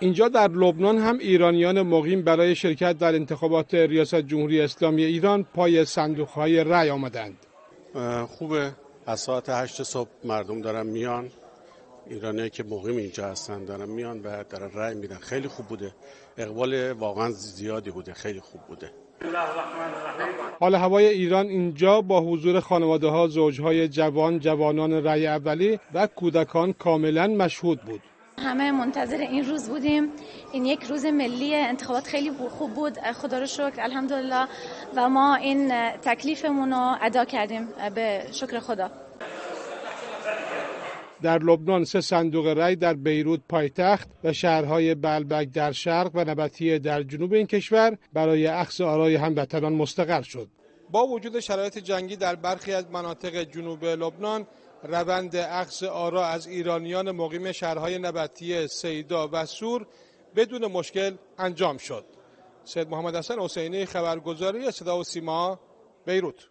اینجا در لبنان هم ایرانیان مقیم برای شرکت در انتخابات ریاست جمهوری اسلامی ایران پای صندوق‌های رأی آمدند. خوبه، از ساعت 8 صبح مردم دارن میان، ایرانیایی که مقیم اینجا هستن دارن میان و دارن رأی میدن. خیلی خوب بوده، اقبال واقعا زیادی بوده، خیلی خوب بوده. حال هوای ایران اینجا با حضور خانواده‌ها، زوجهای جوان، جوانان رأی اولی و کودکان کاملا مشهود بود. همه منتظر این روز بودیم. این یک روز ملی انتخابات خیلی خوب بود، خدا رو شکر، الحمدلله، و ما این تکلیفمون رو ادا کردیم به شکر خدا. در لبنان 3 صندوق رأی در بیروت پایتخت و شهرهای بلبک در شرق و نبطیه در جنوب این کشور برای اخذ آرای هموطنان مستقر شد. با وجود شرایط جنگی در برخی از مناطق جنوب لبنان، روند اخذ آرا از ایرانیان مقیم شهرهای نبطیه، سیدا و سور بدون مشکل انجام شد. سید محمد حسن حسینی، خبرگزاری صدا و سیما، بیروت.